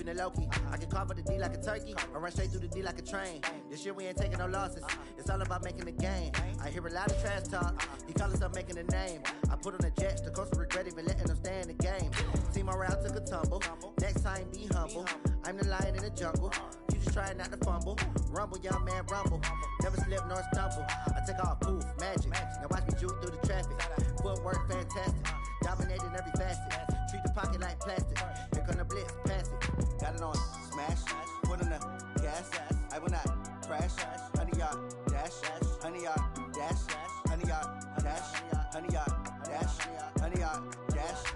the Loki. I can carve up the D like a turkey, or run straight through the D like a train. This year we ain't taking no losses. It's all about making the game. I hear a lot of trash talk. He call us up making a name. I put on the Jets, the coach will regret even letting them stay in the game. See my route took a tumble. Next time be humble. I'm the lion in the jungle. You just try not to fumble. Rumble, young man, rumble. Never slip nor stumble. I take off, poof, magic. Now watch me juke through the traffic. Footwork fantastic. Dominating every facet. Treat the pocket like plastic. Here come the blitz, pass it. Got it on smash. Put in the gas. I will not crash. 100-yard dash. 100-yard dash. 100-yard dash. 100-yard dash. 100-yard dash.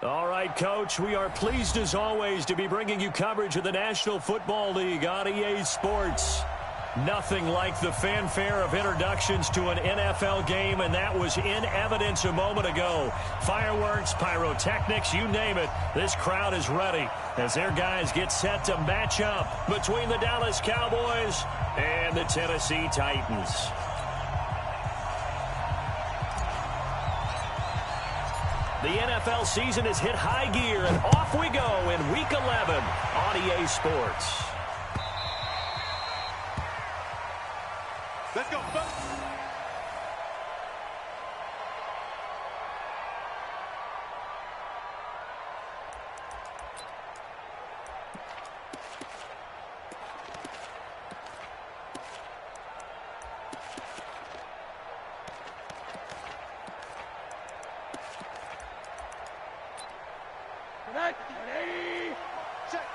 All right, Coach, we are pleased as always to be bringing you coverage of the National Football League on EA Sports. Nothing like the fanfare of introductions to an NFL game, and that was in evidence a moment ago. Fireworks, pyrotechnics, you name it. This crowd is ready as their guys get set to match up between the Dallas Cowboys and the Tennessee Titans. The NFL season has hit high gear, and off we go in Week 11 on EA Sports. Let's go, folks.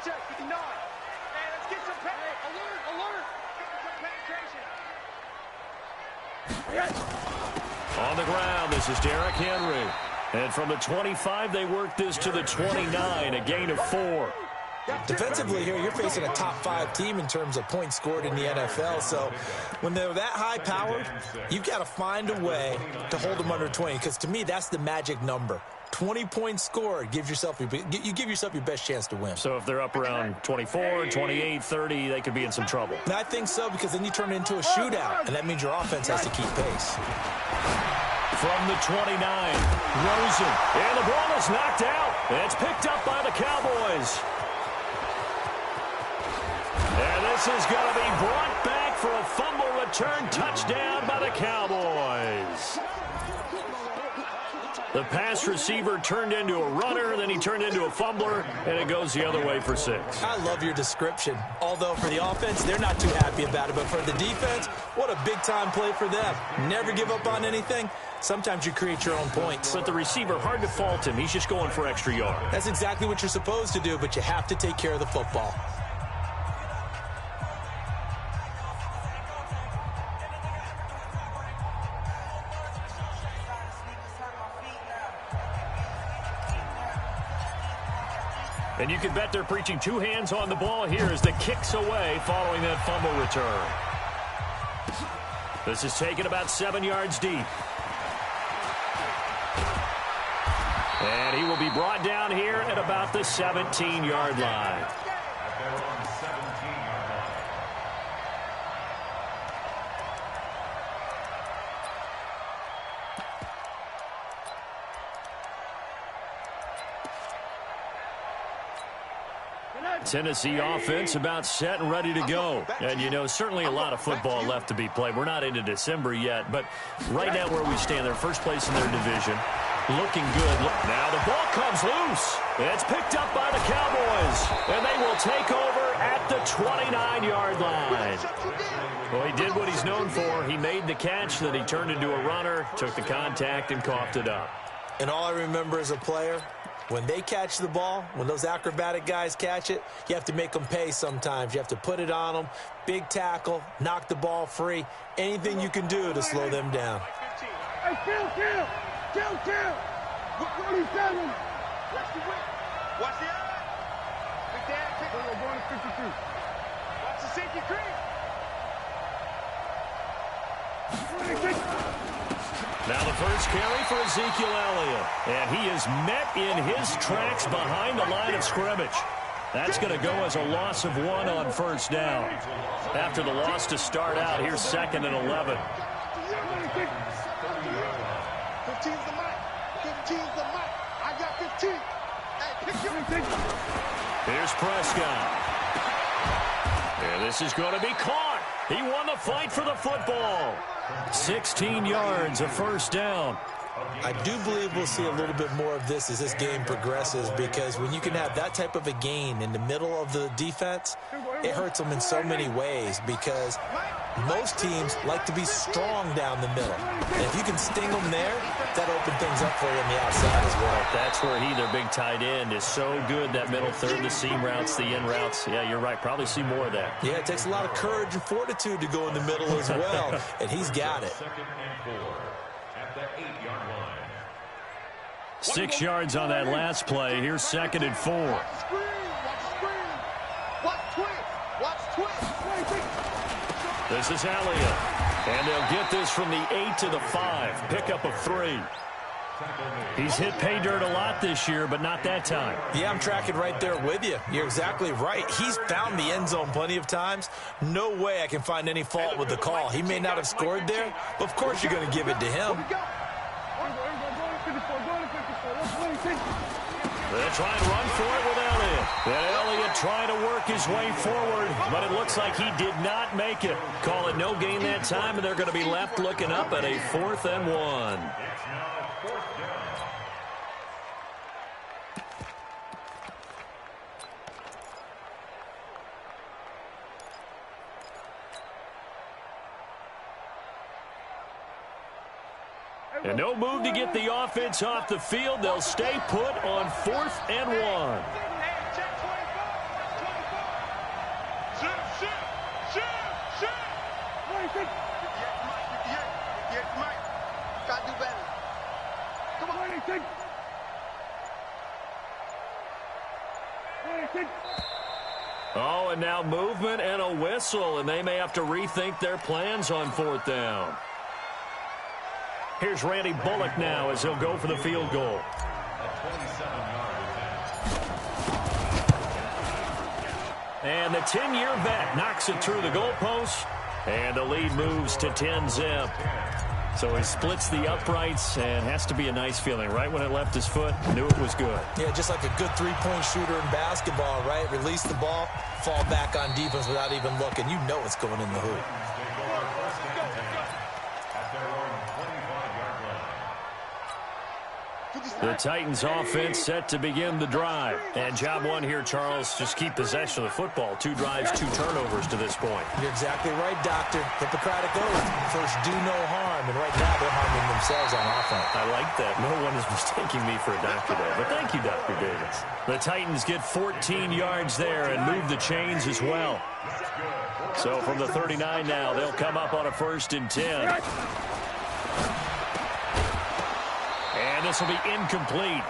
Check, 59. Hey, let's get some alert. Get some penetration. On the ground, this is Derrick Henry. And from the 25, they work this to the 29, a gain of 4. Defensively here, you're facing a top-5 team in terms of points scored in the NFL. So when they're that high-powered, you've got to find a way to hold them under 20, because to me, that's the magic number. 20 points scored, you give yourself your best chance to win. So if they're up around 24, 28, 30, they could be in some trouble. And I think so, because then you turn it into a shootout, and that means your offense has to keep pace. From the 29, Rosen, and the ball is knocked out. It's picked up by the Cowboys. And this is going to be brought back for a fumble return touchdown by the Cowboys. The pass receiver turned into a runner, then he turned into a fumbler, and it goes the other way for 6. I love your description. Although for the offense, they're not too happy about it. But for the defense, what a big-time play for them. Never give up on anything. Sometimes you create your own points. But the receiver, hard to fault him. He's just going for extra yards. That's exactly what you're supposed to do, but you have to take care of the football. And you can bet they're preaching 2 hands on the ball here as the kick's away following that fumble return. This is taken about 7 yards deep. And he will be brought down here at about the 17-yard line. Tennessee offense about set and ready to go. And, you know, certainly a lot of football left to be played. We're not into December yet, but right now where we stand, they're first place in their division. Looking good. Now the ball comes loose. It's picked up by the Cowboys, and they will take over at the 29-yard line. Well, he did what he's known for. He made the catch, then he turned into a runner, took the contact, and coughed it up. And all I remember as a player, when they catch the ball, when those acrobatic guys catch it, you have to make them pay sometimes. You have to put it on them, big tackle, knock the ball free, anything you can do to slow them down. Hey, kill! 27! Watch the whip. Watch the eye. Big dad, kick. We're going to 52. Watch the safety creep. Now the first carry for Ezekiel Elliott. And he is met in his tracks behind the line of scrimmage. That's going to go as a loss of 1 on first down. After the loss to start out, here's 2nd and 11. 15's the mic. 15's the mic. Here's Prescott. And this is going to be caught. He won the fight for the football. 16 yards, a first down. I do believe we'll see a little bit more of this as this game progresses, because when you can have that type of a gain in the middle of the defense, it hurts them in so many ways, because most teams like to be strong down the middle. And if you can sting them there, that opens things up for you on the outside as well. That's where their big tight end, is so good, that middle third, the seam routes, the in routes. Yeah, you're right. Probably see more of that. Yeah, it takes a lot of courage and fortitude to go in the middle as well, and he's got it. 6 yards on that last play. Here's 2nd and 4. This is Elliott. And they'll get this from the 8 to the 5. Pickup of 3. He's hit pay dirt a lot this year, but not that time. Yeah, I'm tracking right there with you. You're exactly right. He's found the end zone plenty of times. No way I can find any fault with the call. He may not have scored there, but of course you're going to give it to him. They'll try and run for it with Elliott. And Elliott trying to work his way forward, but it looks like he did not make it. Call it no gain that time, and they're going to be left looking up at a 4th and 1. And no move to get the offense off the field. They'll stay put on 4th and 1. Oh, and now movement and a whistle, and they may have to rethink their plans on 4th down. Here's Randy Bullock now as he'll go for the field goal. And the 10-year vet knocks it through the goalpost, and the lead moves to 10-zip. So he splits the uprights, and has to be a nice feeling. Right when it left his foot, knew it was good. Yeah, just like a good three-point shooter in basketball, right? Release the ball, fall back on defense without even looking. You know it's going in the hoop. The Titans offense set to begin the drive. And job one here, Charles, just keep possession of the football. 2 drives, 2 turnovers to this point. You're exactly right, Doctor. Hippocratic oath. First, do no harm. And right now, they're harming themselves on offense. I like that. No one is mistaking me for a doctor there. But thank you, Dr. Davis. The Titans get 14 yards there and move the chains as well. So from the 39 now, they'll come up on a 1st and 10. And this will be incomplete.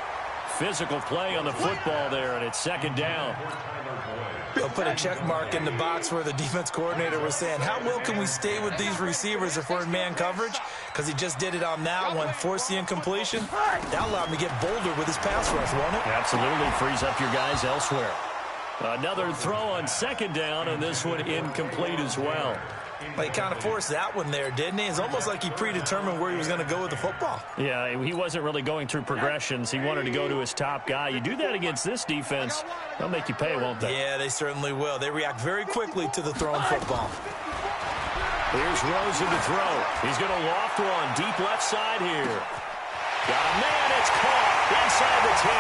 Physical play on the football there, and it's 2nd down. They'll put a check mark in the box where the defense coordinator was saying, how well can we stay with these receivers if we're in man coverage? Because he just did it on that one, forced the incompletion. That allowed him to get bolder with his pass rush, won't it? Absolutely, frees up your guys elsewhere. Another throw on 2nd down, and this one incomplete as well. He kind of forced that one there, didn't he? It's almost like he predetermined where he was going to go with the football. Yeah, he wasn't really going through progressions. He wanted to go to his top guy. You do that against this defense, they'll make you pay, won't they? Yeah, they certainly will. They react very quickly to the thrown football. Here's Rosen to throw. He's going to loft one deep left side here. Got a man, it's caught inside the 10.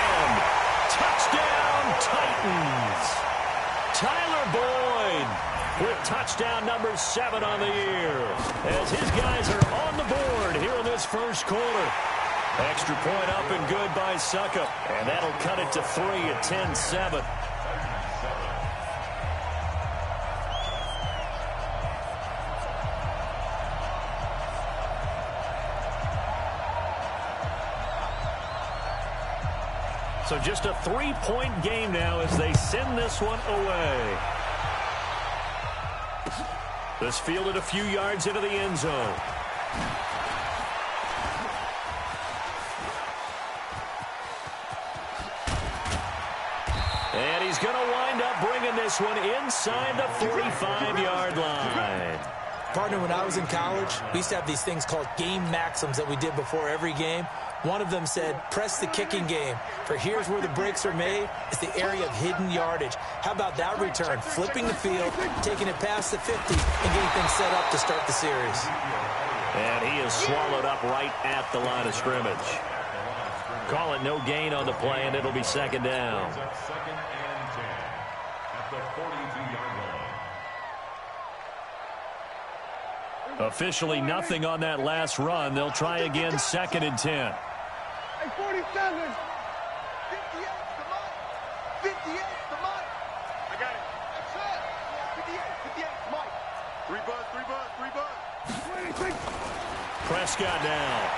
Touchdown, Titans. Tyler Boyd with touchdown number 7 on the year, as his guys are on the board here in this first quarter. Extra point up and good by Suckup, and that'll cut it to 3 at 10-7. So just a 3-point game now as they send this one away. This fielded a few yards into the end zone. And he's going to wind up bringing this one inside the 45-yard line. Partner, when I was in college, we used to have these things called game maxims that we did before every game. One of them said, press the kicking game, for here's where the breaks are made. It's the area of hidden yardage. How about that return? Flipping the field, taking it past the 50, and getting things set up to start the series. And he is swallowed up right at the line of scrimmage. Call it no gain on the play, and it'll be second down. Second and 10 at the 42-yard line. Officially nothing on that last run. They'll try again, second and 10. Hey, 47. 58, come on. 58, come on. I got it. That's it. 58, come on. Three buzz. Prescott down.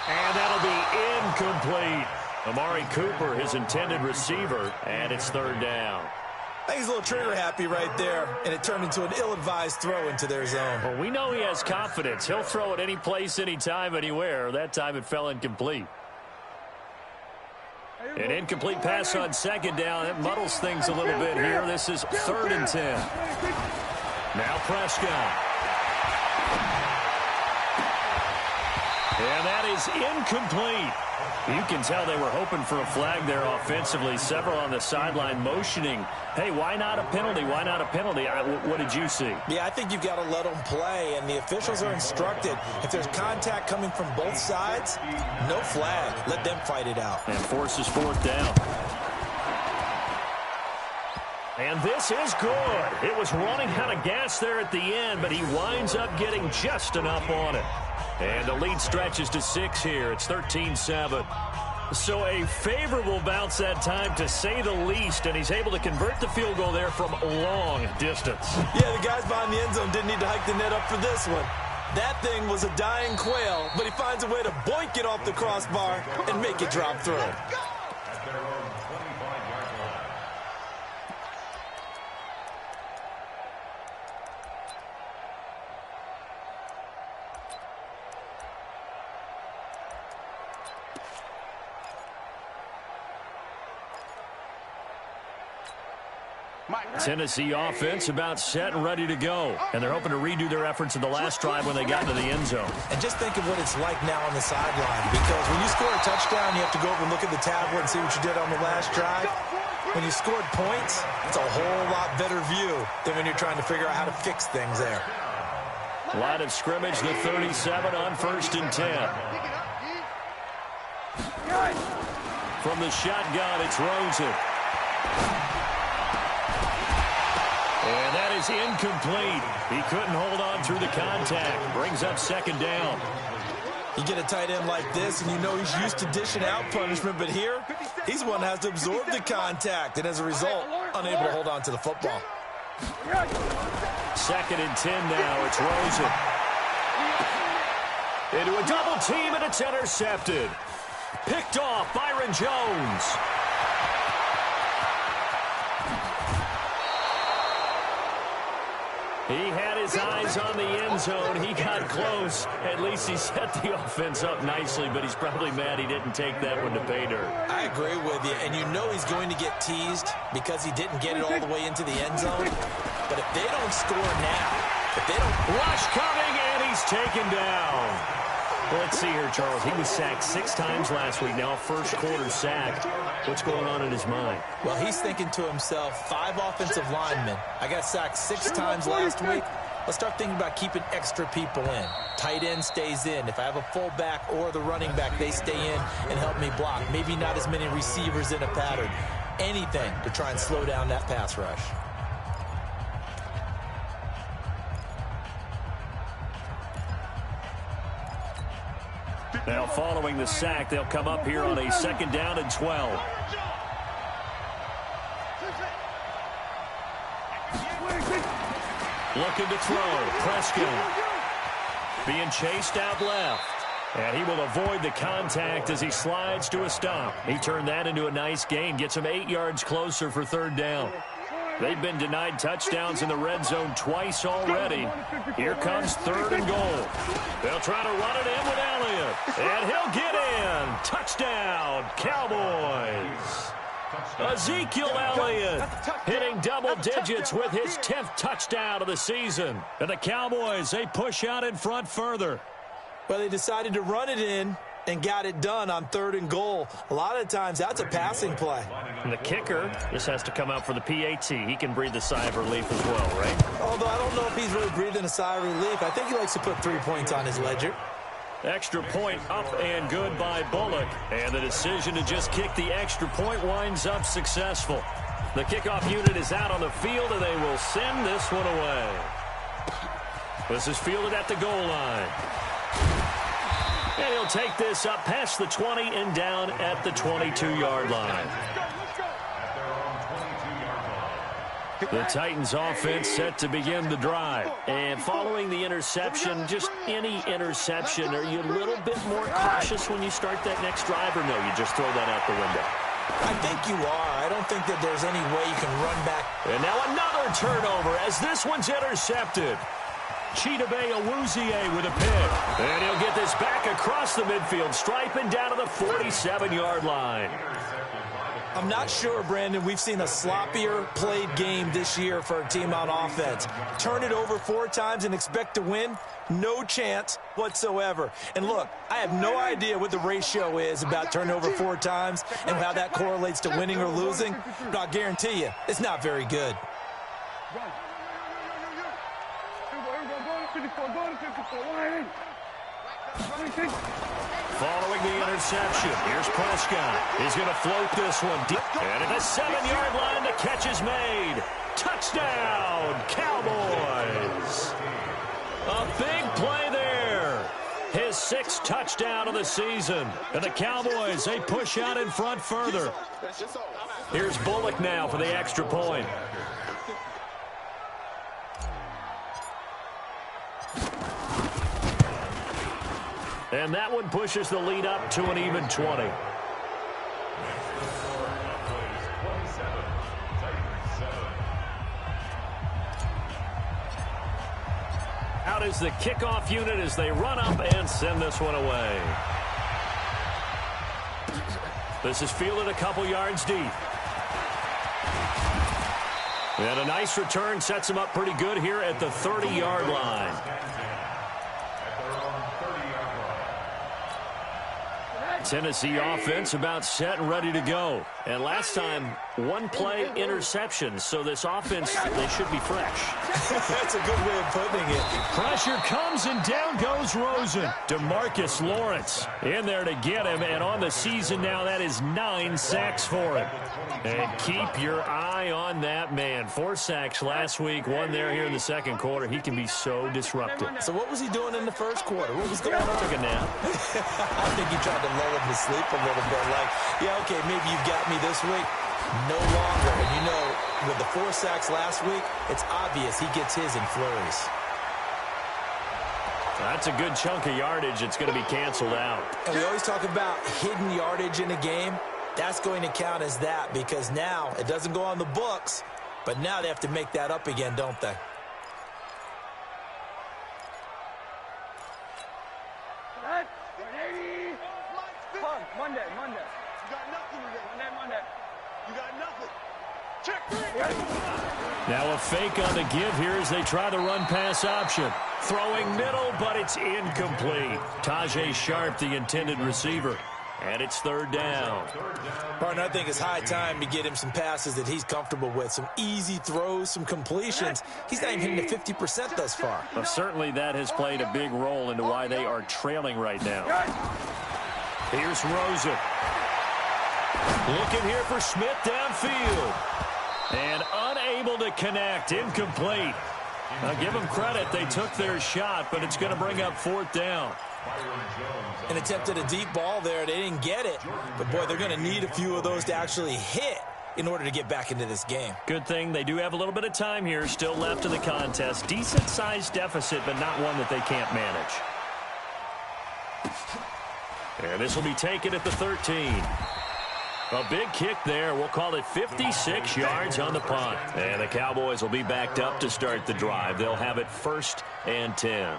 And that'll be incomplete. Amari Cooper, his intended receiver, and it's third down. I think he's a little trigger happy right there, and it turned into an ill-advised throw into their zone. Well, we know he has confidence. He'll throw it any place, anytime, anywhere. That time it fell incomplete. An incomplete pass on second down. That muddles things a little bit here. This is third and 10. Now Prescott. And that is incomplete. You can tell they were hoping for a flag there offensively. Several on the sideline motioning, hey, why not a penalty? Why not a penalty? What did you see? Yeah, I think you've got to let them play, and the officials are instructed. If there's contact coming from both sides, no flag. Let them fight it out. And forces fourth down. And this is good. It was running out of gas there at the end, but he winds up getting just enough on it. And the lead stretches to 6 here. It's 13-7. So a favorable bounce that time, to say the least, and he's able to convert the field goal there from long distance. Yeah, the guys behind the end zone didn't need to hike the net up for this one. That thing was a dying quail, but he finds a way to boink it off the crossbar and make it drop through. At their own 25-yard line. Tennessee offense about set and ready to go. And they're hoping to redo their efforts in the last drive when they got into the end zone. And just think of what it's like now on the sideline, because when you score a touchdown, you have to go over and look at the tablet and see what you did on the last drive. When you scored points, it's a whole lot better view than when you're trying to figure out how to fix things there. Line of scrimmage, the 37 on first and 10. From the shotgun, it's Rosen. And that is incomplete. He couldn't hold on through the contact. Brings up second down. You get a tight end like this, and you know he's used to dishing out punishment, but here, he's the one that has to absorb the contact, and as a result, unable to hold on to the football. Second and 10 now. It's Rosen. Into a double team, and it's intercepted. Picked off Byron Jones. He had his eyes on the end zone. He got close. At least he set the offense up nicely, but he's probably mad he didn't take that one to pay dirt. I agree with you, and you know he's going to get teased because he didn't get it all the way into the end zone. But if they don't score now, if they don't... Rush coming, and he's taken down. Well, let's see here, Charles. He was sacked 6 times last week. Now first quarter sack. What's going on in his mind? Well, he's thinking to himself, 5 offensive linemen. I got sacked 6 times last week. Let's start thinking about keeping extra people in. Tight end stays in. If I have a fullback or the running back, they stay in and help me block. Maybe not as many receivers in a pattern. Anything to try and slow down that pass rush. Now, following the sack, they'll come up here on a second down and 12. Looking to throw. Prescott being chased out left. And he will avoid the contact as he slides to a stop. He turned that into a nice gain. Gets him 8 yards closer for third down. They've been denied touchdowns in the red zone twice already. Here comes third and goal. They'll try to run it in with Elliott. And he'll get in. Touchdown, Cowboys. Ezekiel Elliott hitting double digits with his 10th touchdown of the season. And the Cowboys, they push out in front further. Well, they decided to run it in and got it done on 3rd and goal. A lot of times, that's a passing play. And the kicker, this has to come out for the PAT. He can breathe a sigh of relief as well, right? Although I don't know if he's really breathing a sigh of relief. I think he likes to put 3 points on his ledger. Extra point up and good by Bullock. And the decision to just kick the extra point winds up successful. The kickoff unit is out on the field, and they will send this one away. This is fielded at the goal line. And he'll take this up past the 20 and down at the 22-yard line. The Titans offense set to begin the drive. And following the interception, just any interception, are you a little bit more cautious when you start that next drive, or no, you just throw that out the window? I think you are. I don't think that there's any way you can run back. And now another turnover as this one's intercepted. Chidobe Awuzie with a pick. And he'll get this back across the midfield stripe and down to the 47-yard line. I'm not sure, Brandon, we've seen a sloppier played game this year for a team on offense. Turn it over 4 times and expect to win? No chance whatsoever. And look, I have no idea what the ratio is about turning over 4 times and how that correlates to winning or losing, but I'll guarantee you, it's not very good. Following the interception, here's Prescott. He's going to float this one deep. And at the 7-yard line, the catch is made. Touchdown, Cowboys. A big play there. His 6th touchdown of the season. And the Cowboys, they push out in front further. Here's Bullock now for the extra point. And that one pushes the lead up to an even 20. Out is the kickoff unit as they run up and send this one away. This is fielded a couple yards deep. And a nice return sets him up pretty good here at the 30-yard line. Tennessee offense about set and ready to go. And last time, 1-play interception. So this offense, they should be fresh. That's a good way of putting it. Pressure comes and down goes Rosen. DeMarcus Lawrence in there to get him. And on the season now, that is 9 sacks for him. And keep your eye on that man. 4 sacks last week, 1 there here in the second quarter. He can be so disruptive. So what was he doing in the first quarter? What was going on? Took a nap. I think he tried to lull him to sleep a little bit. Like, yeah, okay, maybe you've got me this week. No longer. And you know, with the 4 sacks last week, it's obvious he gets his in flurries. That's a good chunk of yardage. It's going to be canceled out. And we always talk about hidden yardage in a game. That's going to count as that because now it doesn't go on the books, but now they have to make that up again, don't they? Monday. You got nothing today. Monday. You got nothing. Check 3. Now a fake on the give here as they try the run-pass option. Throwing middle, but it's incomplete. Tajay Sharp, the intended receiver. And it's 3rd down. Partner, I think it's high time to get him some passes that he's comfortable with. Some easy throws, some completions. He's not even hitting the 50% thus far. Well, certainly that has played a big role into why they are trailing right now. Here's Rosen. Looking here for Smith downfield. And unable to connect. Incomplete. Now give them credit. They took their shot, but it's going to bring up 4th down. And attempted a deep ball there. They didn't get it. But, boy, they're going to need a few of those to actually hit in order to get back into this game. Good thing they do have a little bit of time here still left in the contest. Decent-sized deficit, but not one that they can't manage. And this will be taken at the 13. A big kick there. We'll call it 56 yards on the punt. And the Cowboys will be backed up to start the drive. They'll have it 1st and 10.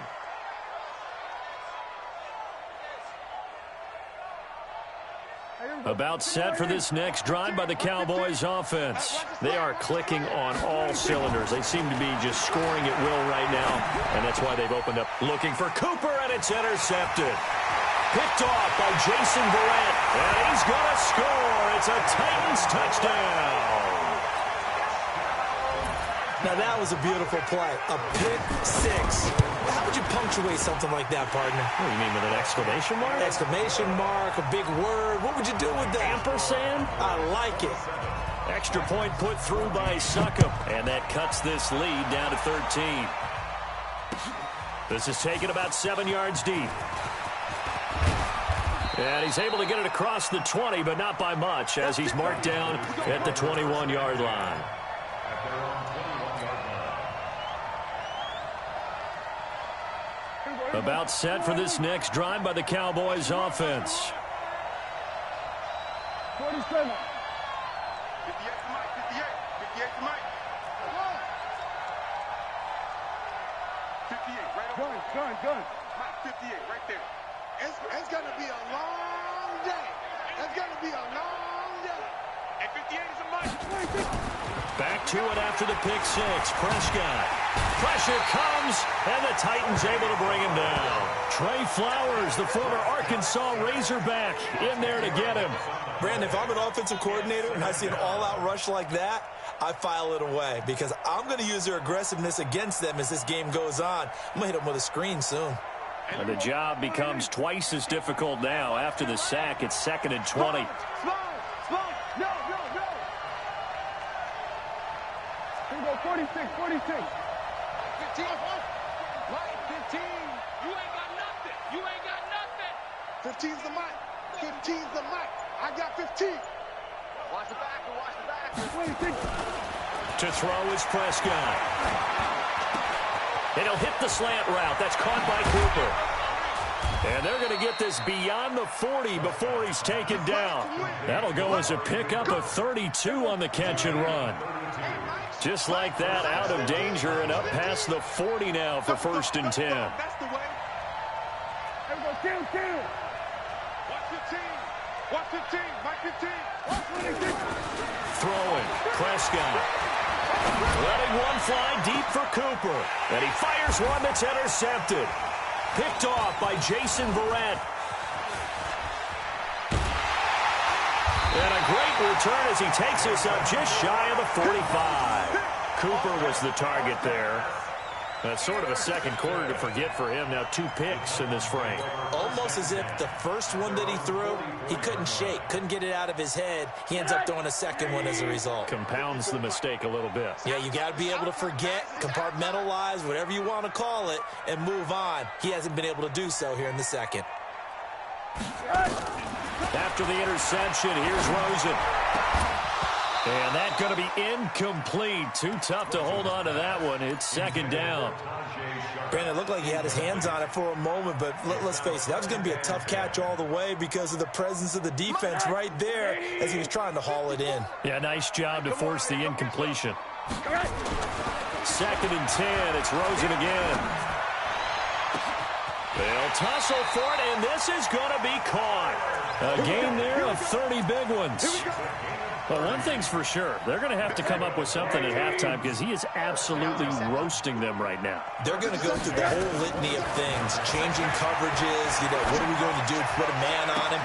About set for this next drive by the Cowboys offense. They are clicking on all cylinders. They seem to be just scoring at will right now, and that's why they've opened up looking for Cooper, and it's intercepted. Picked off by Jason Verrett, and he's going to score. It's a Titans touchdown. Now, that was a beautiful play. A pick six. How would you punctuate something like that, partner? What do you mean, with an exclamation mark? Exclamation mark, a big word. What would you do with that? Ampersand? I like it. Extra point put through by Succop, and that cuts this lead down to 13. This is taken about 7 yards deep. And he's able to get it across the 20, but not by much, as he's marked down at the 21-yard line. About set for this next drive by the Cowboys offense. 47. 58 to Mike, 58 to Mike. 58, right over. Gun. Mike, 58, right there. It's going to be a long day. It's going to be a long day. And 58 is a Mike. Back to it after the pick six. Prescott. Pressure comes, and the Titans able to bring him down. Trey Flowers, the former Arkansas Razorback, in there to get him. Brandon, if I'm an offensive coordinator and I see an all-out rush like that, I file it away because I'm going to use their aggressiveness against them as this game goes on. I'm going to hit them with a screen soon. And the job becomes twice as difficult now. After the sack, it's 2nd and 20. Small. No. Here we go, 46. 15. Mike, 15. You ain't got nothing. 15's the mic. 15's the mic. I got 15. Watch the back. 26. To throw is Prescott. And he'll hit the slant route. That's caught by Cooper. And they're going to get this beyond the 40 before he's taken down. That'll go as a pickup of 32 on the catch and run. Just like that, out of danger and up past the 40 now for 1st and 10. That's the way. Everybody, kill. Watch 15. Mike 15. Watch 26. Throwing. Prescott. Letting one fly deep for Cooper. And he fires one that's intercepted. Picked off by Jason Verrett. And a great return as he takes us up just shy of the 45. Cooper was the target there. That's sort of a second quarter to forget for him. Now 2 picks in this frame. Almost as if the first one that he threw, he couldn't shake, couldn't get it out of his head. He ends up throwing a second one as a result. Compounds the mistake a little bit. Yeah, you got to be able to forget, compartmentalize, whatever you want to call it, and move on. He hasn't been able to do so here in the second. After the interception, here's Rosen. And that's going to be incomplete. Too tough to hold on to that one. It's 2nd down. Brandon, it looked like he had his hands on it for a moment, but let's face it, that was going to be a tough catch all the way because of the presence of the defense right there as he was trying to haul it in. Yeah, nice job to force the incompletion. 2nd and 10. It's Rosen again. They'll tussle for it, and this is going to be caught. A game there of 30 big ones. But one thing's for sure, they're going to have to come up with something at halftime because he is absolutely roasting them right now. They're going to go through the whole litany of things, changing coverages, what are we going to do to put a man on him?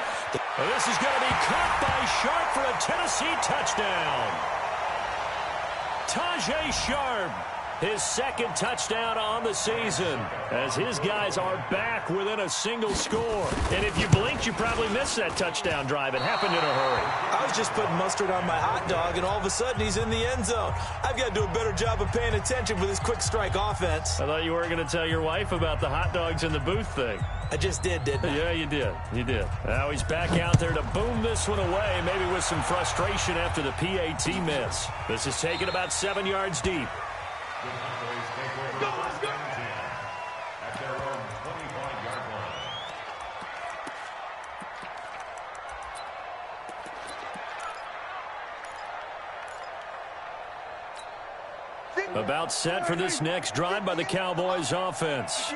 Well, this is going to be caught by Sharp for a Tennessee touchdown. Tajay Sharp, his 2nd touchdown on the season, as his guys are back within a single score. And if you blinked, you probably missed that touchdown drive. It happened in a hurry. I was just putting mustard on my hot dog, and all of a sudden he's in the end zone. I've got to do a better job of paying attention with this quick strike offense. I thought you weren't going to tell your wife about the hot dogs in the booth thing. I just did, didn't I? Yeah, you did. You did. Now he's back out there to boom this one away, maybe with some frustration after the PAT miss. This is taken about 7 yards deep. At their own 25-yard line. About set for this next drive by the Cowboys offense.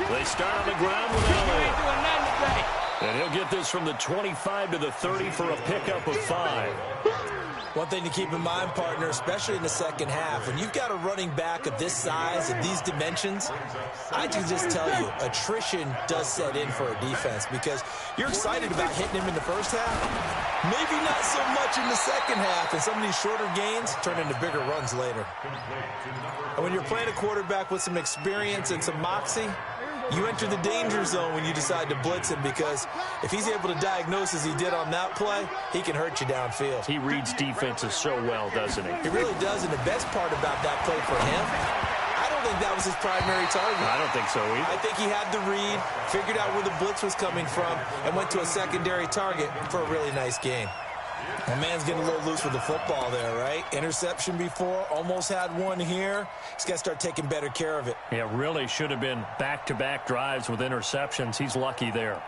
They start on the ground with Elliott. And he'll get this from the 25 to the 30 for a pickup of 5. One thing to keep in mind, partner, especially in the second half, when you've got a running back of this size and these dimensions, I can just tell you, attrition does set in for a defense because you're excited about hitting him in the first half. Maybe not so much in the second half, and some of these shorter gains turn into bigger runs later. And when you're playing a quarterback with some experience and some moxie, you enter the danger zone when you decide to blitz him because if he's able to diagnose as he did on that play, he can hurt you downfield. He reads defenses so well, doesn't he? He really does, and the best part about that play for him, I don't think that was his primary target. I don't think so either. I think he had the read, figured out where the blitz was coming from, and went to a secondary target for a really nice gain. My man's getting a little loose with the football there, right? Interception before, almost had one here. He's got to start taking better care of it. Yeah, really should have been back-to-back drives with interceptions. He's lucky there.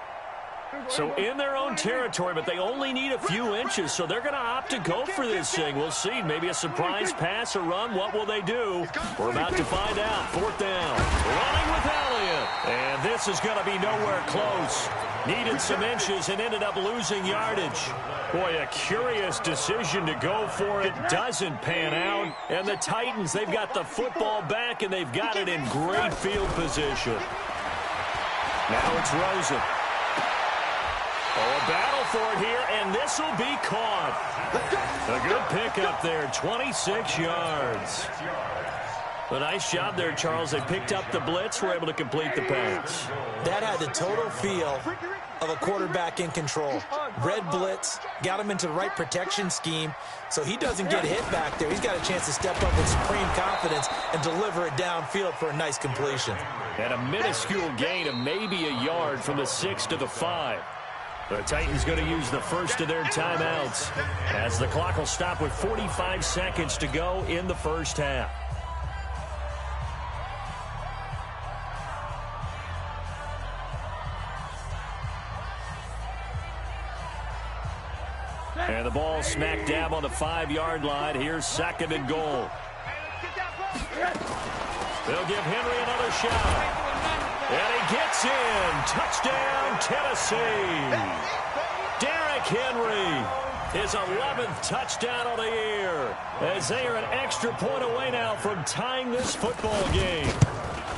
So in their own territory, but they only need a few inches, so they're going to opt to go for this thing. We'll see. Maybe a surprise pass or run. What will they do? We're about to find out. 4th down. Running with Elliott. And this is going to be nowhere close. Needed some inches and ended up losing yardage. Boy, a curious decision to go for it. Doesn't pan out. And the Titans, they've got the football back, and they've got it in great field position. Now it's Rosen. Oh, a battle for it here, and this will be caught. A good pickup there, 26 yards. A nice job there, Charles. They picked up the blitz, were able to complete the pass. That had the total feel of a quarterback in control. Red blitz, got him into the right protection scheme, so he doesn't get hit back there. He's got a chance to step up with supreme confidence and deliver it downfield for a nice completion. And a minuscule gain of maybe a yard from the 6 to the 5. The Titans going to use the first of their timeouts as the clock will stop with 45 seconds to go in the first half. And the ball smack dab on the 5-yard line. Here's 2nd and goal. They'll give Henry another shot. And he gets in. Touchdown, Tennessee. Derrick Henry, his 11th touchdown of the year, as they are an extra point away now from tying this football game.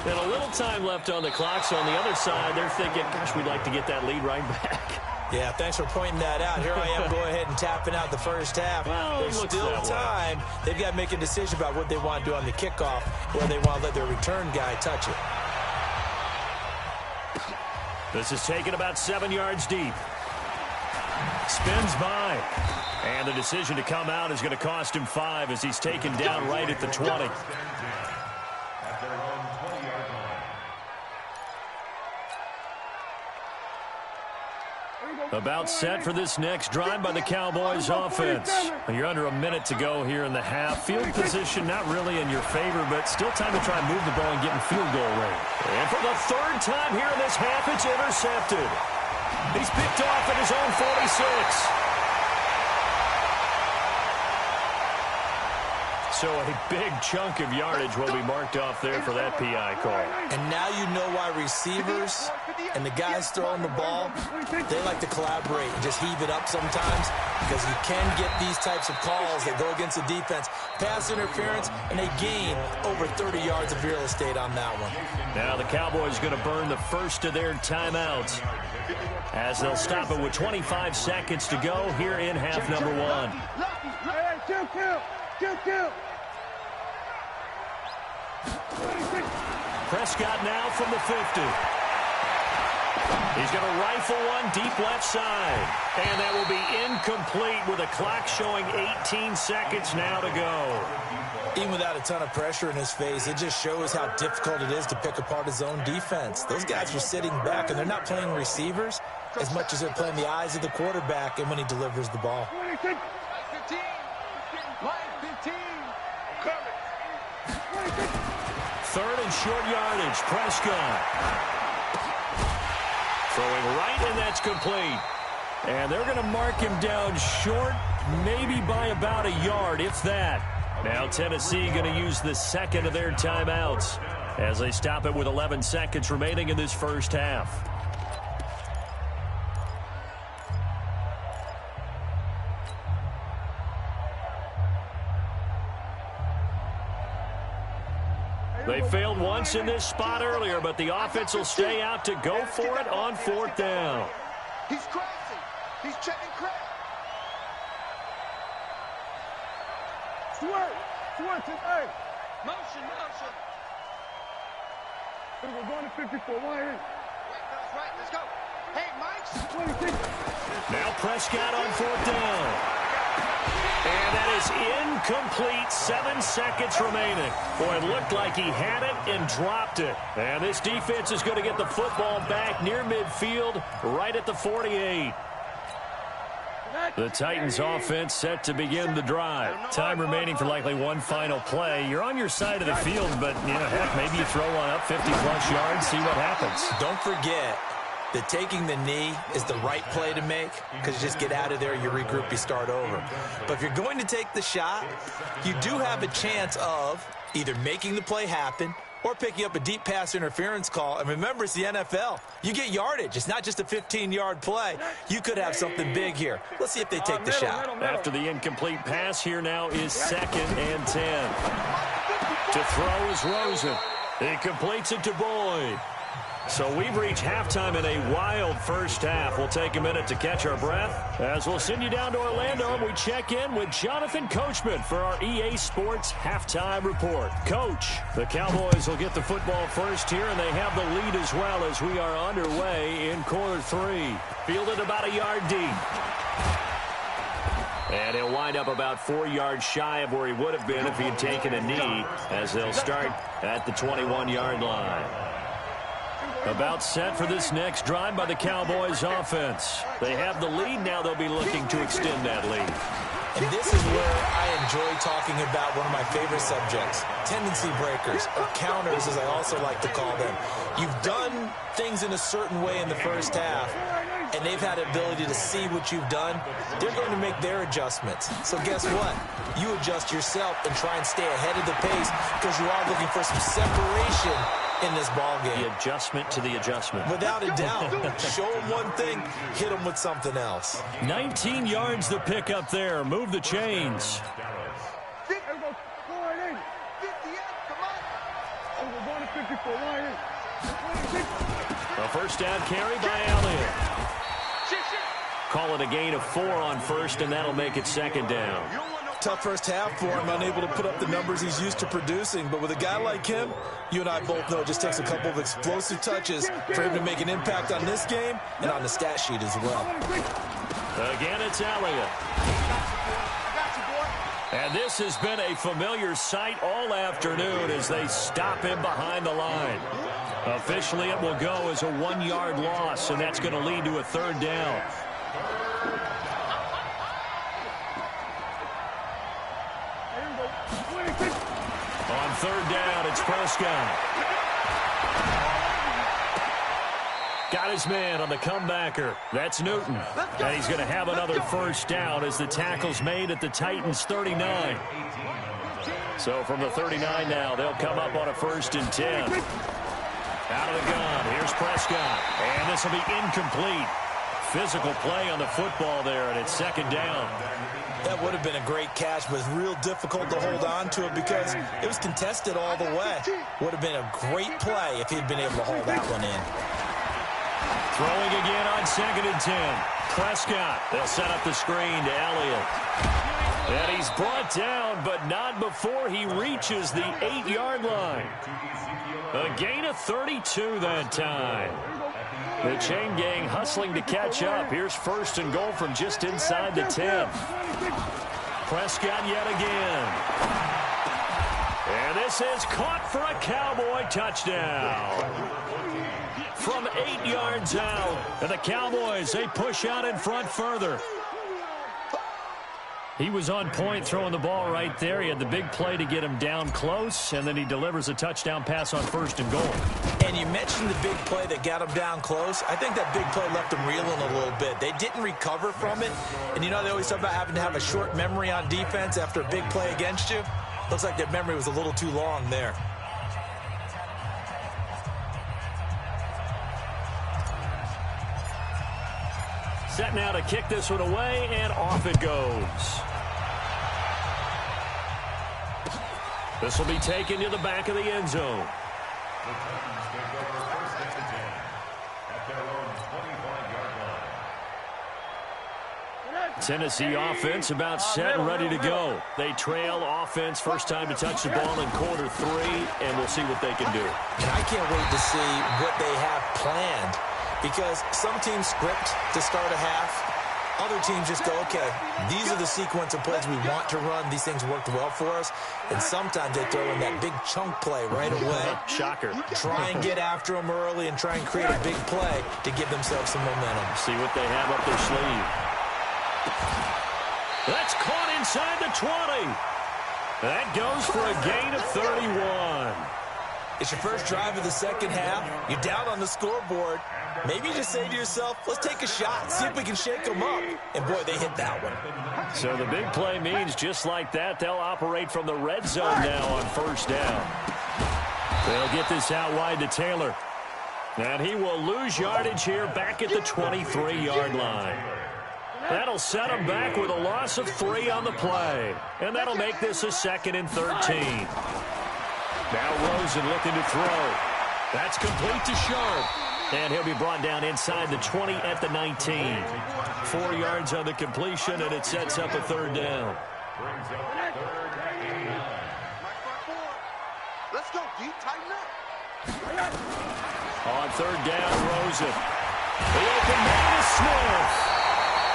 And a little time left on the clock, so on the other side, they're thinking, gosh, we'd like to get that lead right back. Yeah, thanks for pointing that out. Here I am going ahead and tapping out the first half. Well, there's still time. They've got to make a decision about what they want to do on the kickoff, whether they want to let their return guy touch it. This is taken about 7 yards deep. Spins by. And the decision to come out is going to cost him 5 as he's taken down right at the 20. About set for this next drive by the Cowboys offense. You're under a minute to go here in the half. Field position not really in your favor, but still time to try and move the ball and get in field goal range. And for the 3rd time here in this half, it's intercepted. He's picked off at his own 46. So a big chunk of yardage will be marked off there for that PI call. And now you know why receivers and the guys throwing the ball, they like to collaborate and just heave it up sometimes because you can get these types of calls that go against the defense. Pass interference, and they gain over 30 yards of real estate on that one. Now the Cowboys going to burn the first of their timeouts as they'll stop it with 25 seconds to go here in half number 1. Prescott now from the 50. He's going to rifle one deep left side. And that will be incomplete with a clock showing 18 seconds now to go. Even without a ton of pressure in his face, it just shows how difficult it is to pick apart his own defense. Those guys are sitting back, and they're not playing receivers as much as they're playing the eyes of the quarterback and when he delivers the ball. 15. 3rd and short yardage. Prescott throwing right, and that's complete. And they're going to mark him down short, maybe by about a yard, if that. Now Tennessee going to use the second of their timeouts as they stop it with 11 seconds remaining in this first half. They failed once in this spot earlier, but the offense will stay out to go for it on fourth down. He's crossing. He's checking crack. Swerve, hey. Motion. We're going to 54, right here. Right, let's go. Hey, Mike. 26. Now Prescott on fourth down. And that is incomplete. 7 seconds remaining. Boy, it looked like he had it and dropped it. And this defense is going to get the football back near midfield, right at the 48. The Titans offense set to begin the drive. Time remaining for likely one final play. You're on your side of the field, but, heck, maybe you throw one up 50-plus yards, see what happens. Don't forget that taking the knee is the right play to make, because you just get out of there, you regroup, you start over. But if you're going to take the shot, you do have a chance of either making the play happen or picking up a deep pass interference call. And remember, it's the NFL. You get yardage. It's not just a 15-yard play. You could have something big here. Let's see if they take the shot. After the incomplete pass, here now is 2nd and 10. To throw is Rosen. He completes it to Boyd. So we've reached halftime in a wild first half. We'll take a minute to catch our breath as we'll send you down to Orlando and we check in with Jonathan Coachman for our EA Sports Halftime Report. Coach, the Cowboys will get the football first here, and they have the lead as well as we are underway in quarter 3. Fielded about a yard deep. And he'll wind up about 4 yards shy of where he would have been if he had taken a knee, as they'll start at the 21-yard line. About set for this next drive by the Cowboys offense. They have the lead. Now they'll be looking to extend that lead. And this is where I enjoy talking about one of my favorite subjects, tendency breakers, or counters, as I also like to call them. You've done things in a certain way in the first half, and they've had the ability to see what you've done. They're going to make their adjustments. So guess what? You adjust yourself and try and stay ahead of the pace, because you are looking for some separation in this ball game. The adjustment to the adjustment. Without a doubt. Show them one thing, hit them with something else. 19 yards the pick up there. Move the chains. 58, come on. We're going to 54, right here. A first down carry by Elliott. Call it a gain of 4 on first, and that'll make it 2nd down. Tough first half for him, unable to put up the numbers he's used to producing. But with a guy like him, you and I both know it just takes a couple of explosive touches for him to make an impact on this game and on the stat sheet as well. Again, it's Elliott. And this has been a familiar sight all afternoon as they stop him behind the line. Officially, it will go as a 1-yard loss, and that's going to lead to a 3rd down. On 3rd down, it's Prescott. Got his man on the comebacker. That's Newton. And he's going to have another first down as the tackle's made at the Titans' 39. So from the 39 now, they'll come up on a 1st and 10. Out of the gun, here's Prescott. And this will be incomplete. Physical play on the football there, and it's 2nd down. That would have been a great catch, but real difficult to hold on to it because it was contested all the way. Would have been a great play if he'd been able to hold that one in. Throwing again on 2nd and 10. Prescott, they'll set up the screen to Elliott. And he's brought down, but not before he reaches the 8-yard line. A gain of 32 that time. The chain gang hustling to catch up. Here's 1st and goal from just inside the 10. Prescott yet again. And this is caught for a Cowboy touchdown. From 8 yards out. And the Cowboys, they push out in front further. He was on point throwing the ball right there. He had the big play to get him down close, and then he delivers a touchdown pass on 1st and goal. And you mentioned the big play that got him down close. I think that big play left him reeling a little bit. They didn't recover from it. And, they always talk about having to have a short memory on defense after a big play against you. Looks like their memory was a little too long there. Set now to kick this one away, and off it goes. This will be taken to the back of the end zone. The Titans take over first and 10 at their own 25-yard line. Tennessee offense about set and ready to go. They trail offense first time to touch the ball in quarter 3, and we'll see what they can do. And I can't wait to see what they have planned, because some teams script to start a half. Other teams just go, okay, these are the sequence of plays we want to run. These things worked well for us. And sometimes they throw in that big chunk play right away. Shocker. Try and get after them early and try and create a big play to give themselves some momentum. See what they have up their sleeve. That's caught inside the 20. That goes for a gain of 31. It's your first drive of the second half. You're down on the scoreboard. Maybe you just say to yourself, let's take a shot, see if we can shake them up. And, boy, they hit that one. So the big play means just like that, they'll operate from the red zone now on first down. They'll get this out wide to Taylor. And he will lose yardage here back at the 23-yard line. That'll set him back with a loss of 3 on the play. And that'll make this a 2nd and 13. Now Rosen looking to throw. That's complete to Sharp. And he'll be brought down inside the 20 at the 19. 4 yards on the completion, and it sets up a 3rd down. Brings up 3rd and 9. Let's go, D. Tighten up. On 3rd down, Rosen. The open man is Smith.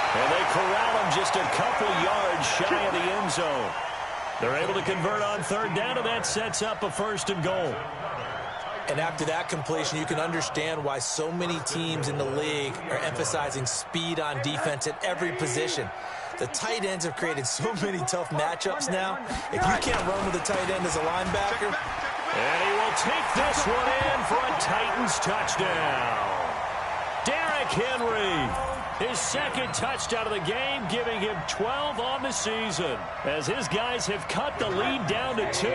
And they corral him just a couple yards shy of the end zone. They're able to convert on 3rd down, and that sets up a 1st and goal. And after that completion, you can understand why so many teams in the league are emphasizing speed on defense at every position. The tight ends have created so many tough matchups now. If you can't run with a tight end as a linebacker. And he will take this one in for a Titans touchdown. Derrick Henry. His 2nd touchdown of the game, giving him 12 on the season, as his guys have cut the lead down to 2.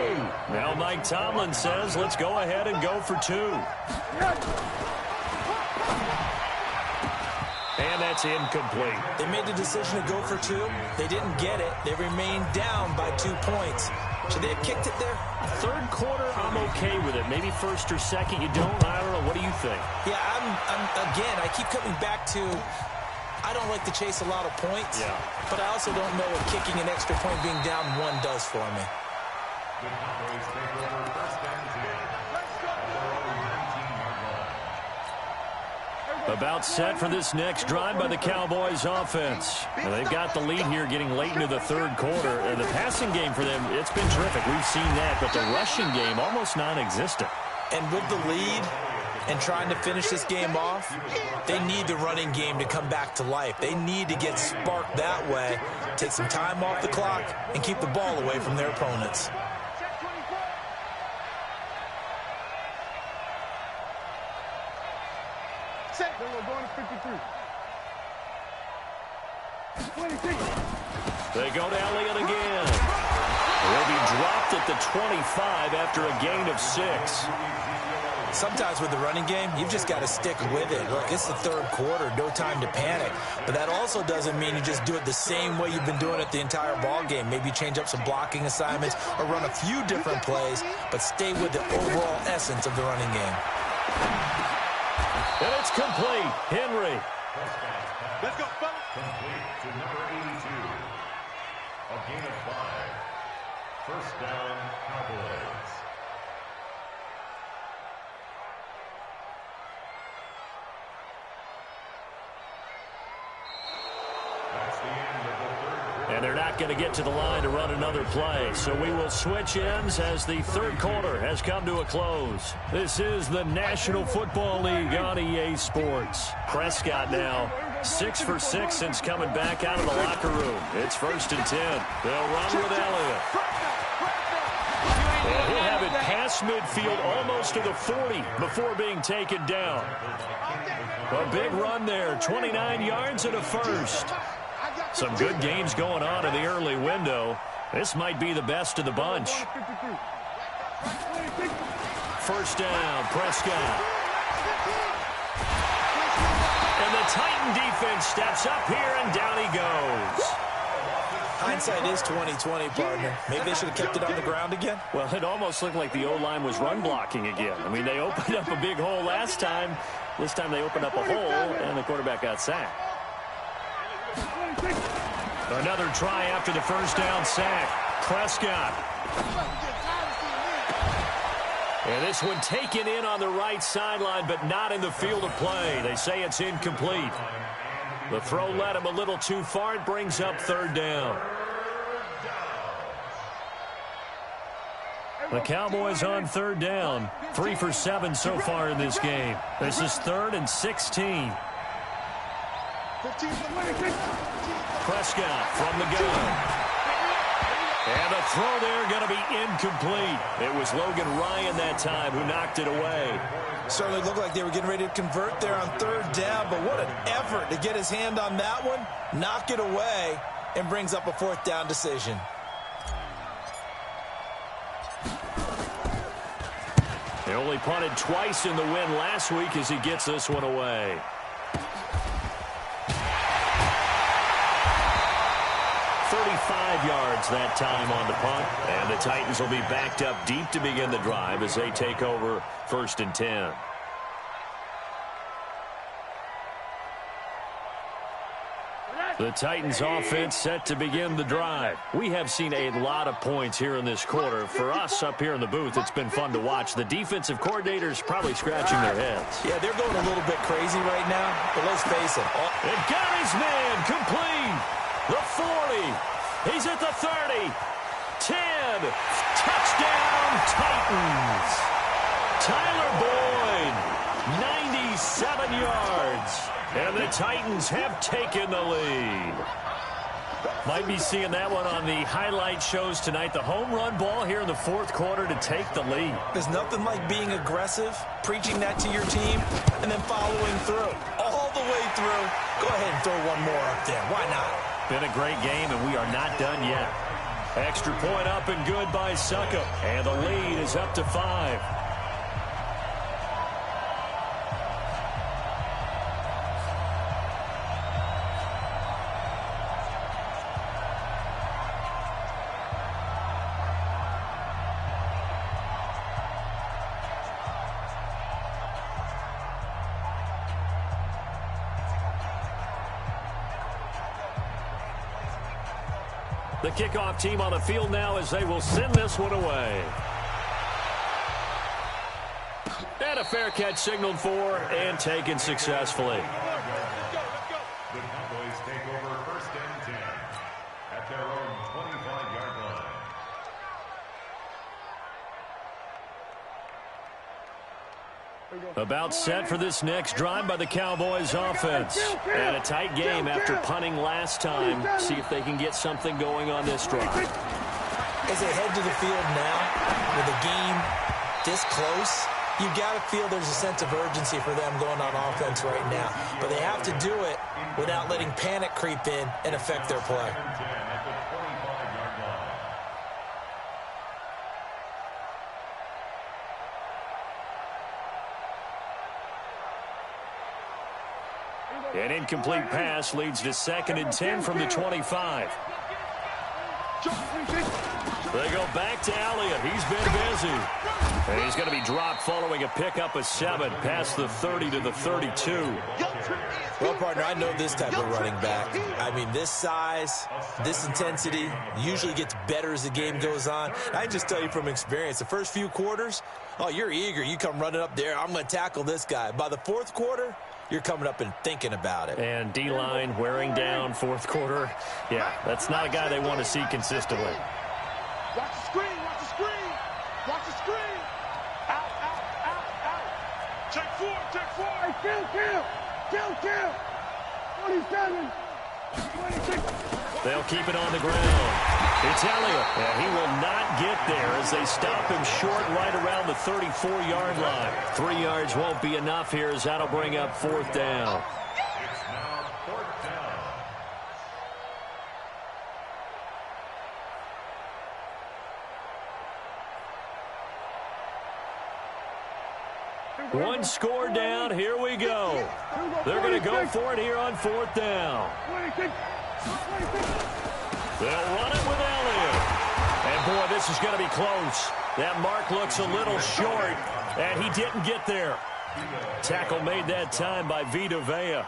Now Mike Tomlin says, let's go ahead and go for 2. And that's incomplete. They made the decision to go for 2. They didn't get it. They remained down by 2 points. Should they have kicked it there? 3rd quarter, I'm okay with it. Maybe 1st or 2nd, you don't. I don't know. What do you think? Yeah, again, I keep coming back to, I don't like to chase a lot of points, but I also don't know what kicking an extra point being down 1 does for me. The Cowboys take over first and 10 at their own 19-yard line. About set for this next drive by the Cowboys offense. Well, they've got the lead here getting late into the 3rd quarter. And the passing game for them, it's been terrific. We've seen that, but the rushing game almost non-existent. And with the lead and trying to finish this game off, they need the running game to come back to life. They need to get sparked that way, take some time off the clock, and keep the ball away from their opponents. Set. Then we're going to 53. 26. They go to Elliott again. They'll be dropped at the 25 after a gain of 6. Sometimes with the running game, you've just got to stick with it. Look, it's the 3rd quarter, no time to panic. But that also doesn't mean you just do it the same way you've been doing it the entire ball game. Maybe change up some blocking assignments or run a few different plays, but stay with the overall essence of the running game. And it's complete. Henry. Let's go, fellas. Complete to number 82. A gain of 5. First down, Cowboys. That's the end of the 3rd quarter. And they're not going to get to the line to run another play. So we will switch ends as the 3rd quarter has come to a close. This is the National Football League on EA Sports. Prescott now 6 for 6 since coming back out of the locker room. It's 1st and 10. They'll run with Elliott. And he'll have it past midfield almost to the 40 before being taken down. A big run there, 29 yards and a 1st. Some good games going on in the early window. This might be the best of the bunch. First down, Prescott. And the Titan defense steps up here, and down he goes. Hindsight is 20/20, partner. Maybe they should have kept it on the ground again. Well, it almost looked like the O-line was run blocking again. I mean, they opened up a big hole last time. This time they opened up a hole, and the quarterback got sacked. Another try after the first down sack. Prescott. And this one taken in on the right sideline, but not in the field of play. They say it's incomplete. The throw led him a little too far. It brings up third down. The Cowboys on third down. 3 for 7 so far in this game. This is 3rd and 16. Prescott from the gun. And the throw there going to be incomplete. It was Logan Ryan that time who knocked it away. Certainly looked like they were getting ready to convert there on third down, but what an effort to get his hand on that one, knock it away, and brings up a fourth down decision. They only punted twice in the win last week as he gets this one away. Yards that time on the punt, and the Titans will be backed up deep to begin the drive as they take over 1st and 10. The Titans offense set to begin the drive. We have seen a lot of points here in this quarter. For us up here in the booth, it's been fun to watch. The defensive coordinators probably scratching their heads. Yeah, they're going a little bit crazy right now, but let's face it. It got his man complete. The 40. He's at the 30. 10. Touchdown, Titans. Tyler Boyd, 97 yards. And the Titans have taken the lead. Might be seeing that one on the highlight shows tonight. The home run ball here in the 4th quarter to take the lead. There's nothing like being aggressive, preaching that to your team, and then following through. All the way through. Go ahead and throw one more up there. Why not? Been a great game, and we are not done yet. Extra point up and good by Suckup. And the lead is up to 5. The kickoff team on the field now as they will send this one away. And a fair catch signaled for and taken successfully. The Cowboys take over 1st and 10 at their own 25-yard line. About set for this next drive by the Cowboys offense. And a tight game after punting last time. See if they can get something going on this drive. As they head to the field now, with a game this close, you got to feel there's a sense of urgency for them going on offense right now. But they have to do it without letting panic creep in and affect their play. An incomplete pass leads to 2nd and 10 from the 25. They go back to Elliott. He's been busy. And he's going to be dropped following a pickup of 7 past the 30 to the 32. Well, partner, I know this type of running back. I mean, this size, this intensity usually gets better as the game goes on. I just tell you from experience, the first few quarters, oh, you're eager. You come running up there. I'm going to tackle this guy. By the 4th quarter, you're coming up and thinking about it. And D-line wearing down 4th quarter. Yeah, that's not a guy they want to see consistently. Watch the screen, watch the screen, watch the screen. Out, out, out, out. Take 4, take 4. Hey, kill. 27, 26. They'll keep it on the ground. It's Elliott. And he will not get there as they stop him short right around the 34-yard line. 3 yards won't be enough here as that'll bring up 4th down. It's now 4th down. One score down. Here we go. They're going to go for it here on 4th down. They'll run it with Elliott. And, boy, this is going to be close. That mark looks a little short, and he didn't get there. Tackle made that time by Vita Vea.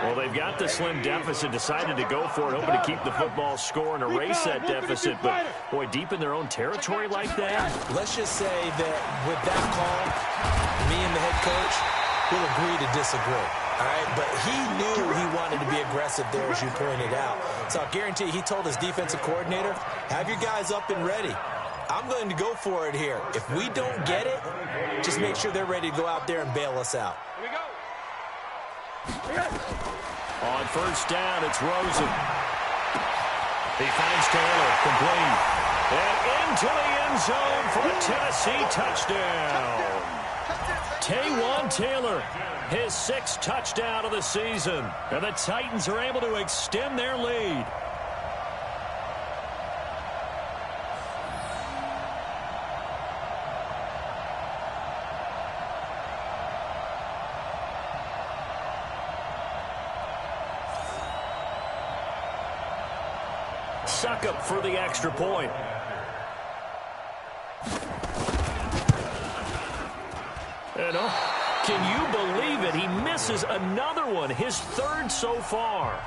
Well, they've got the slim deficit, decided to go for it, hoping to keep the football score and erase that deficit. But, boy, deep in their own territory like that. Let's just say that with that call, me and the head coach will agree to disagree. All right, but he knew he wanted to be aggressive there, as you pointed out. So I guarantee he told his defensive coordinator, have your guys up and ready. I'm going to go for it here. If we don't get it, just make sure they're ready to go out there and bail us out. Here we go. On 1st down, it's Rosen. He finds Taylor, complete. And into the end zone for a Tennessee touchdown. Taywan Taylor, his 6th touchdown of the season. And the Titans are able to extend their lead. Suckup for the extra point. And can you believe it? He misses another one, his 3rd so far.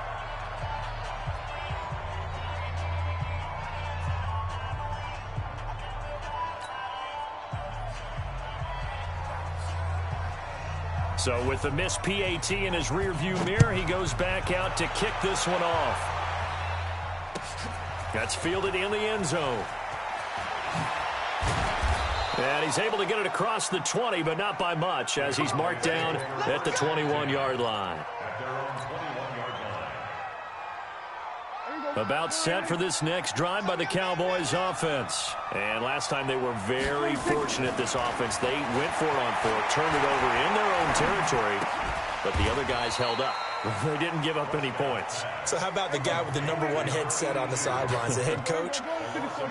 So with the missed PAT in his rearview mirror, he goes back out to kick this one off. That's fielded in the end zone. And he's able to get it across the 20, but not by much, as he's marked down at the 21-yard line. About set for this next drive by the Cowboys offense. And last time they were very fortunate, this offense. They went for it on 4th, turned it over in their own territory, but the other guys held up. They didn't give up any points. So how about the guy with the #1 headset on the sidelines, the head coach?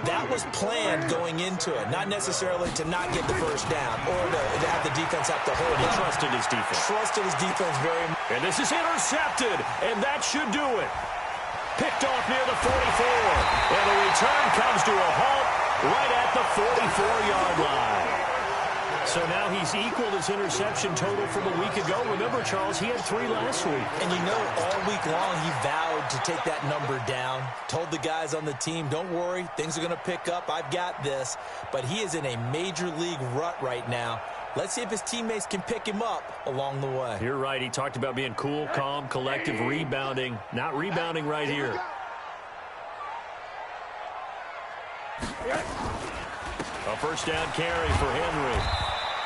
That was planned going into it, not necessarily to not get the first down or to have the defense have to hold it. He trusted his defense. Trusted his defense very much. And this is intercepted, and that should do it. Picked off near the 44, and the return comes to a halt right at the 44-yard line. So now he's equaled his interception total from a week ago. Remember, Charles, he had 3 last week. And you know, all week long he vowed to take that number down. Told the guys on the team, don't worry, things are going to pick up. I've got this. But he is in a major league rut right now. Let's see if his teammates can pick him up along the way. You're right. He talked about being cool, calm, collective, rebounding. Not rebounding right here. A 1st down carry for Henry.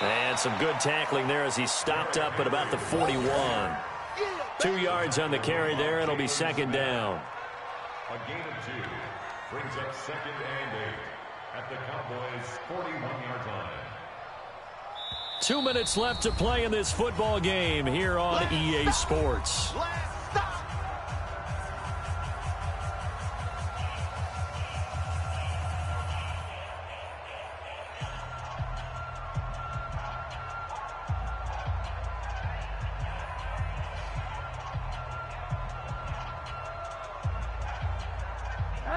And some good tackling there as he stopped up at about the 41. 2 yards on the carry there. It'll be 2nd down. A gain of 2 brings up 2nd and 8 at the Cowboys' 41-yard line. 2 minutes left to play in this football game here on EA Sports.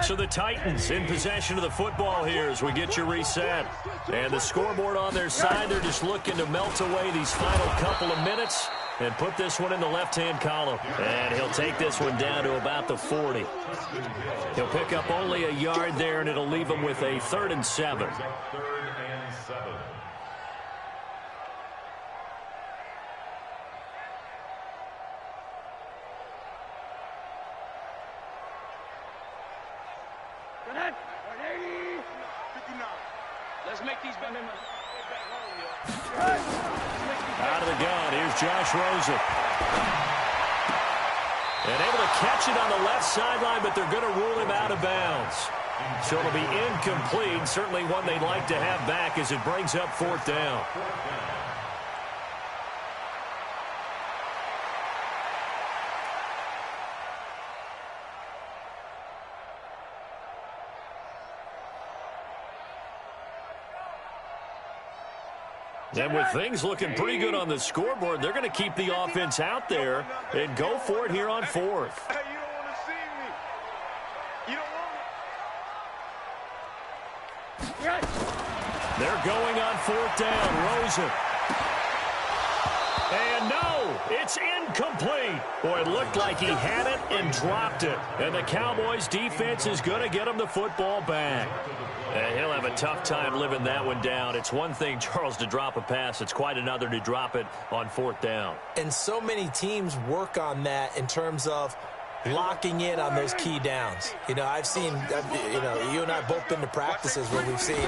So the Titans in possession of the football here as we get you reset. And the scoreboard on their side, they're just looking to melt away these final couple of minutes and put this one in the left-hand column. And he'll take this one down to about the 40. He'll pick up only a yard there, and it'll leave him with a 3rd and 7. 3rd and 7. Let's make these men. Out of the gun, here's Josh Rosen. And able to catch it on the left sideline, but they're going to rule him out of bounds. So it'll be incomplete. Certainly one they'd like to have back as it brings up 4th down. And with things looking pretty good on the scoreboard, they're going to keep the offense out there and go for it here on fourth. Hey, you don't want to see me. You don't want me. They're going on fourth down. Rosen. And no, it's incomplete. Boy, it looked like he had it and dropped it. And the Cowboys' defense is going to get him the football back. And he'll have a tough time living that one down. It's one thing, Charles, to drop a pass. It's quite another to drop it on fourth down. And so many teams work on that in terms of locking in on those key downs. You know, I've seen, you and I both been to practices where we've seen,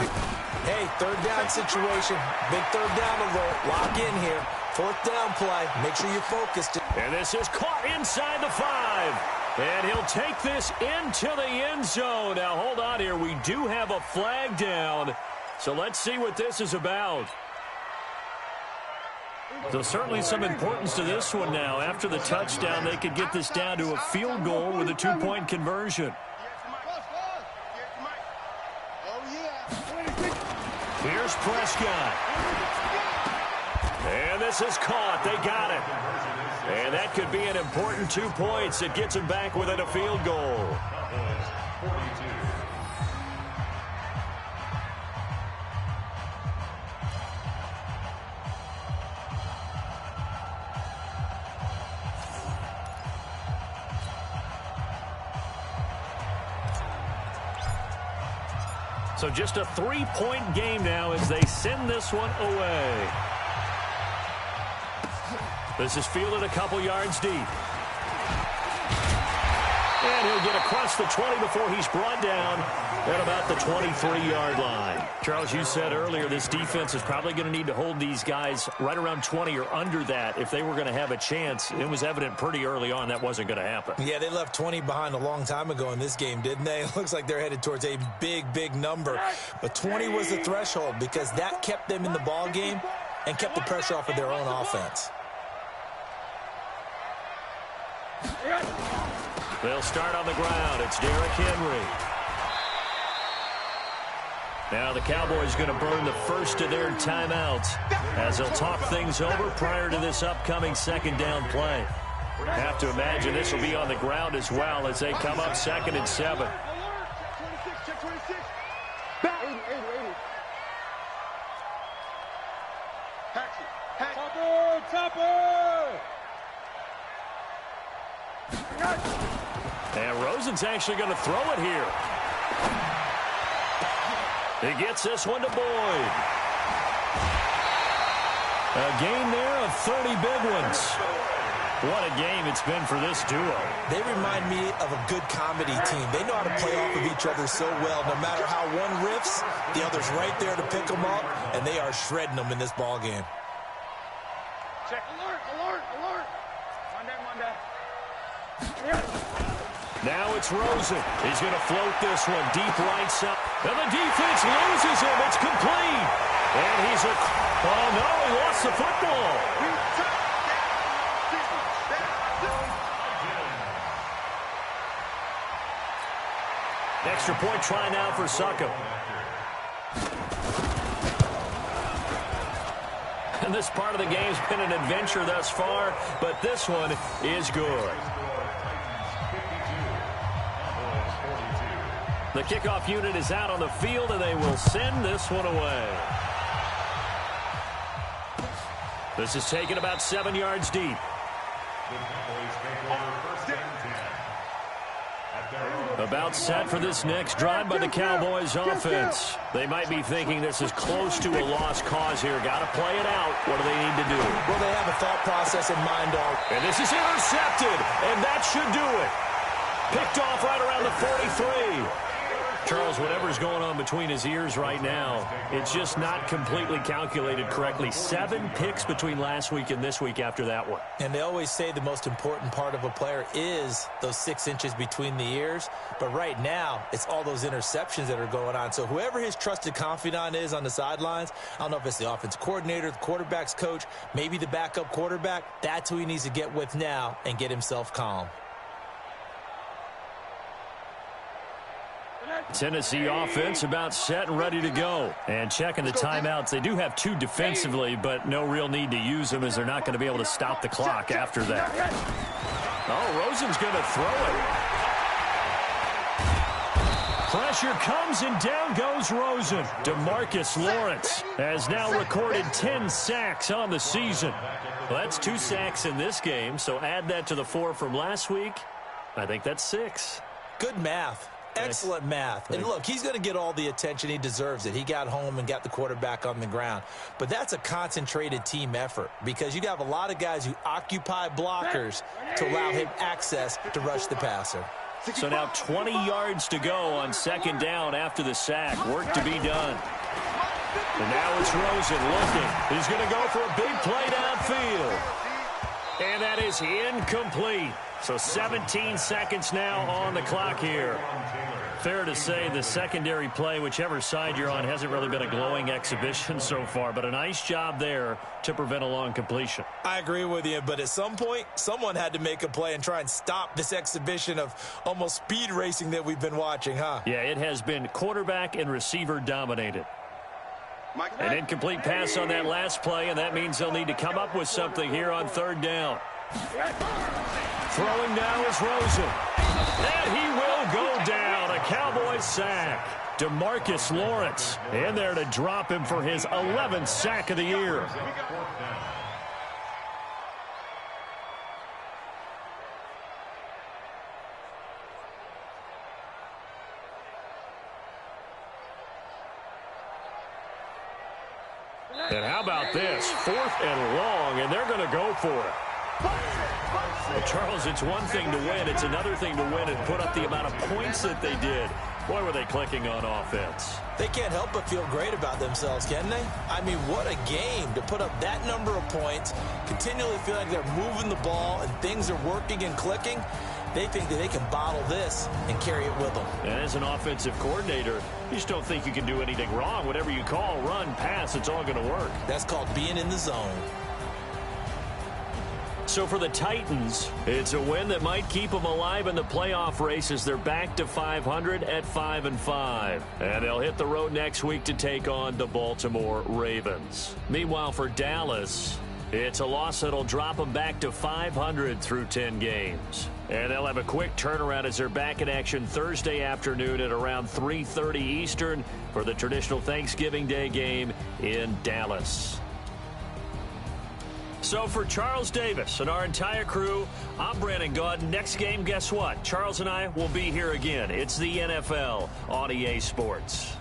hey, third down situation, big third down alert, lock in here. Fourth down play. Make sure you're focused. And this is caught inside the 5. And he'll take this into the end zone. Now, hold on here. We do have a flag down. So let's see what this is about. So certainly some importance to this one now. After the touchdown, they could get this down to a field goal with a 2-point conversion. Here's Prescott. And this is caught. They got it. And that could be an important 2 points. It gets him back within a field goal. So just a 3-point game now as they send this one away. This is fielded a couple yards deep. And he'll get across the 20 before he's brought down at about the 23-yard line. Charles, you said earlier this defense is probably going to need to hold these guys right around 20 or under that if they were going to have a chance. It was evident pretty early on that wasn't going to happen. Yeah, they left 20 behind a long time ago in this game, didn't they? It looks like they're headed towards a big, big number. But 20 was the threshold because that kept them in the ball game and kept the pressure off of their own offense. They'll start on the ground. It's Derrick Henry. Now the Cowboys going to burn the first of their timeouts as they'll talk things over prior to this upcoming second down play. Have to imagine this will be on the ground as well as they come up 2nd and 7. Check 26. 80. Topper! And Rosen's actually going to throw it here. He gets this one to Boyd. A gain there of 30 big ones. What a game it's been for this duo. They remind me of a good comedy team. They know how to play off of each other so well. No matter how one riffs, the other's right there to pick them up, and they are shredding them in this ball game. Check. Alert. Monday. Now it's Rosen. He's going to float this one deep right side. And the defense loses him. It's complete. And he's oh, no, he lost the football. Extra point try now for Suckup. And this part of the game's been an adventure thus far, but this one is good. The kickoff unit is out on the field, and they will send this one away. This is taken about 7 yards deep. About set for this next drive by the Cowboys offense. They might be thinking this is close to a lost cause here. Got to play it out. What do they need to do? Well, they have a thought process in mind. And this is intercepted, and that should do it. Picked off right around the 43. Charles, whatever's going on between his ears right now, it's just not completely calculated correctly. 7 picks between last week and this week after that one. And they always say the most important part of a player is those 6 inches between the ears. But right now, it's all those interceptions that are going on. So whoever his trusted confidant is on the sidelines, I don't know if it's the offensive coordinator, the quarterback's coach, maybe the backup quarterback, that's who he needs to get with now and get himself calm. Tennessee offense about set and ready to go. And checking the timeouts, they do have 2 defensively, but no real need to use them as they're not going to be able to stop the clock after that. Oh, Rosen's going to throw it. Pressure comes and down goes Rosen. DeMarcus Lawrence has now recorded 10 sacks on the season. Well, that's 2 sacks in this game, so add that to the 4 from last week. I think that's 6. Good math. Excellent math. And look, he's going to get all the attention. He deserves it. He got home and got the quarterback on the ground. But that's a concentrated team effort because you have a lot of guys who occupy blockers to allow him access to rush the passer. So now 20 yards to go on 2nd down after the sack. Work to be done. And now it's Rosen looking. He's going to go for a big play downfield. And that is incomplete. So 17 seconds now on the clock here. Fair to say the secondary play, whichever side you're on, hasn't really been a glowing exhibition so far, but a nice job there to prevent a long completion. I agree with you, but at some point, someone had to make a play and try and stop this exhibition of almost speed racing that we've been watching, huh? Yeah, it has been quarterback and receiver dominated. An incomplete pass on that last play, and that means they'll need to come up with something here on 3rd down. Throwing now is Rosen. And he will go down. A Cowboys sack. DeMarcus Lawrence in there to drop him for his 11th sack of the year. And how about this? 4th and long, and they're going to go for it. Well, Charles, it's one thing to win. It's another thing to win and put up the amount of points that they did. Boy, were they clicking on offense. They can't help but feel great about themselves, can they? I mean, what a game to put up that number of points, continually feel like they're moving the ball and things are working and clicking. They think that they can bottle this and carry it with them. And as an offensive coordinator, you just don't think you can do anything wrong. Whatever you call, run, pass, it's all going to work. That's called being in the zone. So for the Titans, it's a win that might keep them alive in the playoff race as they're back to 500 at 5-5. And they'll hit the road next week to take on the Baltimore Ravens. Meanwhile, for Dallas, it's a loss that'll drop them back to 500 through 10 games. And they'll have a quick turnaround as they're back in action Thursday afternoon at around 3:30 Eastern for the traditional Thanksgiving Day game in Dallas. So for Charles Davis and our entire crew, I'm Brandon Gaudin. Next game, guess what? Charles and I will be here again. It's the NFL on EA Sports.